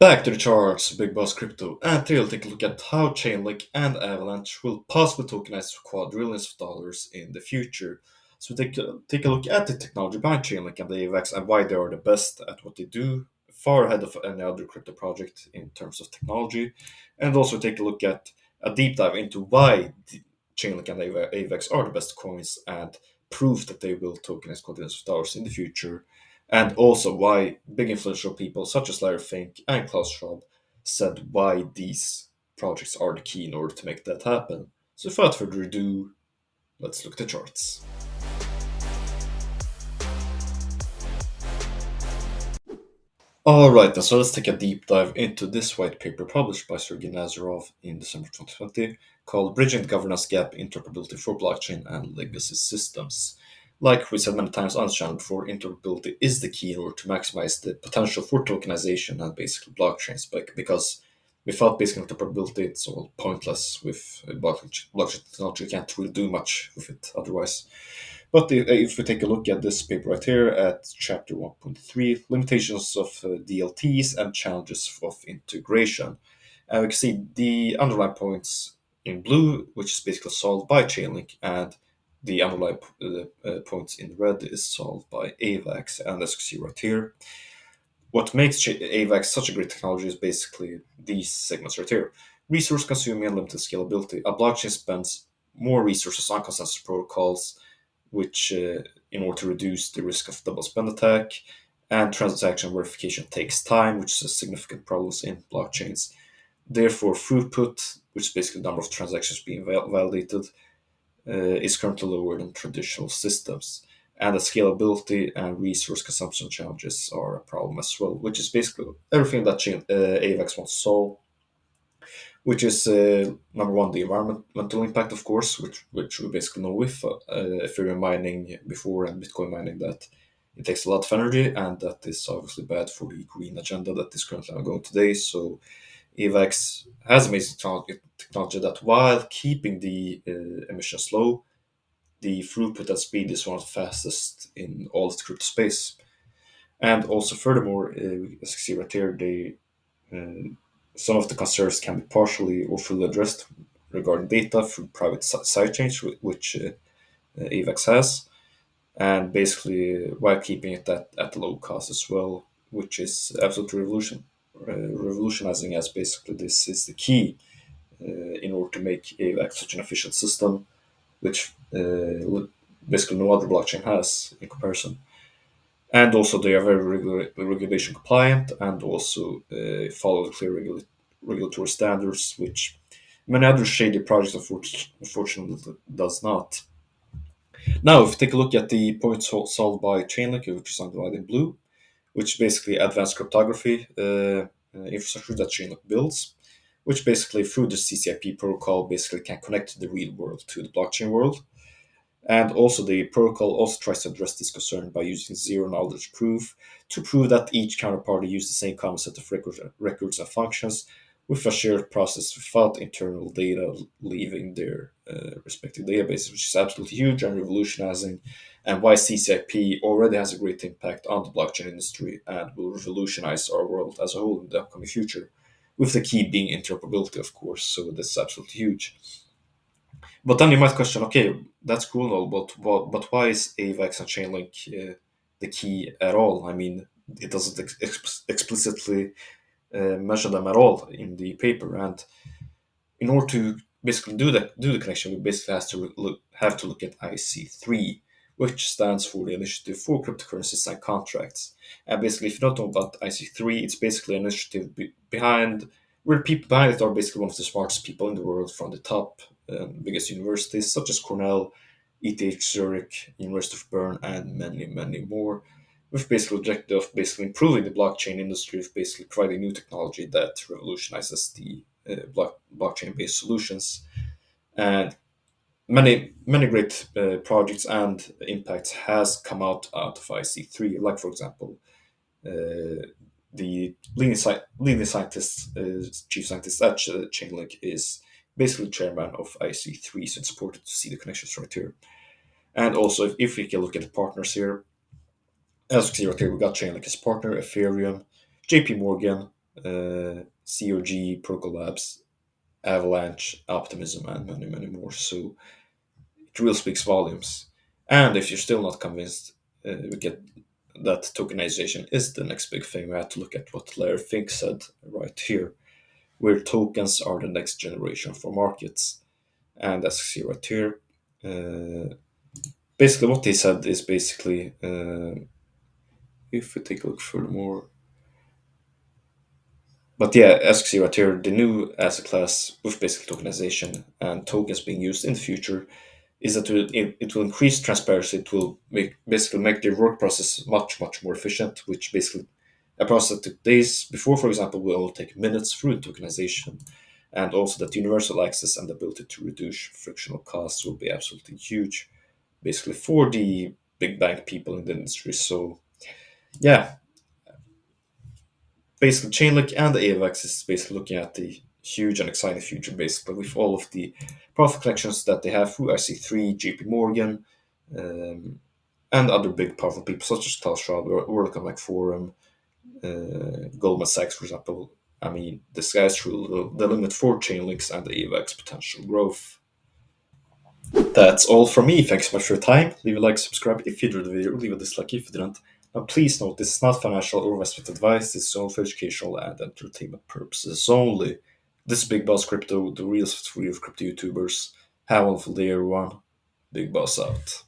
Back to the charts, Big Boss Crypto, and today we'll take a look at how Chainlink and Avalanche will possibly tokenize quadrillions of dollars in the future. So take a look at the technology behind Chainlink and the AVAX and why they are the best at what they do, far ahead of any other crypto project in terms of technology, and also take a look at a deep dive into why Chainlink and AVAX are the best coins and proof that they will tokenize quadrillions of dollars in the future, and also why big influential people such as Larry Fink and Klaus Schwab said why these projects are the key in order to make that happen. So without further ado, let's look at the charts. Alright, then so let's take a deep dive into this white paper published by Sergey Nazarov in December 2020 called Bridging the Governance Gap Interoperability for Blockchain and Legacy Systems. Like we said many times on this channel before, interoperability is the key in order to maximize the potential for tokenization and basically blockchains. Because without basic interoperability, it's all pointless with blockchain technology. You can't really do much with it otherwise. But if we take a look at this paper right here at chapter 1.3, limitations of DLTs and challenges of integration, we can see the underlying points in blue, which is basically solved by Chainlink, and the underlying points in red is solved by AVAX. And as you see right here, what makes AVAX such a great technology is basically these segments right here. Resource consuming and limited scalability. A blockchain spends more resources on consensus protocols, which in order to reduce the risk of double spend attack, and transaction verification takes time, which is a significant problem in blockchains. Therefore, throughput, which is basically the number of transactions being validated, is currently lower than traditional systems. And the scalability and resource consumption challenges are a problem as well, which is basically everything that AVAX wants to solve, which is number one, the environmental impact, of course, which we basically know with Ethereum mining before and Bitcoin mining, that it takes a lot of energy, and that is obviously bad for the green agenda that is currently ongoing today. So AVAX has amazing technology that, while keeping the emissions low, the throughput and speed is one of the fastest in all the crypto space. And also, furthermore, as you see right here, uh, some of the concerns can be partially or fully addressed regarding data through private sidechains, which AVAX has, and basically while keeping it at low cost as well, which is absolutely revolutionizing, as basically this is the key in order to make AVAX such an efficient system, which basically no other blockchain has in comparison. And also, they are very regulation compliant and also follow clear regulatory standards, which many other shady projects unfortunately does not. Now, if you take a look at the points solved by Chainlink, which is underlined in blue, which is basically advanced cryptography infrastructure that Chainlink builds, which basically through the CCIP protocol basically can connect the real world to the blockchain world. And also, the protocol also tries to address this concern by using zero knowledge proof to prove that each counterparty used the same common set of records and functions with a shared process without internal data leaving their respective databases, which is absolutely huge and revolutionizing, and why CCIP already has a great impact on the blockchain industry and will revolutionize our world as a whole in the upcoming future, with the key being interoperability, of course. So this is absolutely huge. But then you might question, okay, that's cool, and all, but why is AVAX and Chainlink the key at all? I mean, it doesn't explicitly mention them at all in the paper, and in order to basically do the connection, we basically have to look at IC3, which stands for the Initiative for Cryptocurrencies and Contracts. And basically, if you don't know about IC3, it's basically an initiative behind where people behind it are basically one of the smartest people in the world from the top biggest universities such as Cornell, ETH Zurich, University of Bern, and many, many more. With basically objective of basically improving the blockchain industry, of basically providing new technology that revolutionizes the blockchain-based solutions, and many great projects and impacts has come out of IC3. Like for example, the leading scientist, chief scientist at Chainlink is basically chairman of IC3, so it's important to see the connections right here. And also, if we can look at the partners here, as we see right here, we got Chainlink as partner, Ethereum, JP Morgan, COG, Protocol Labs, Avalanche, Optimism, and many, many more. So it really speaks volumes. And if you're still not convinced, we get that tokenization is the next big thing. We have to look at what Larry Fink said right here, where tokens are the next generation for markets. And as you see right here, basically what he said is basically, if we take a look furthermore, but yeah, as you see right here, the new asset class with basic tokenization and tokens being used in the future is that it will increase transparency. It will basically make the work process much, much more efficient, which basically a process that took days before, for example, will only take minutes through tokenization. And also that universal access and the ability to reduce frictional costs will be absolutely huge, basically for the big bank people in the industry. So yeah, basically Chainlink and the AVAX is basically looking at the huge and exciting future, basically with all of the profit collections that they have through IC3, JP Morgan, um, and other big powerful people such as Klaus Schwab, World Economic Forum, Goldman Sachs, for example. I mean, the sky's the limit for Chainlinks and the AVAX potential growth. That's all from me. Thanks so much for your time. Leave a like, subscribe if you enjoyed the video, leave a dislike if you didn't. Now, please note this is not financial or investment advice. This is only for educational and entertainment purposes only. This is Big Boss Crypto, the real three of crypto YouTubers. Have a wonderful day, everyone. Big Boss out.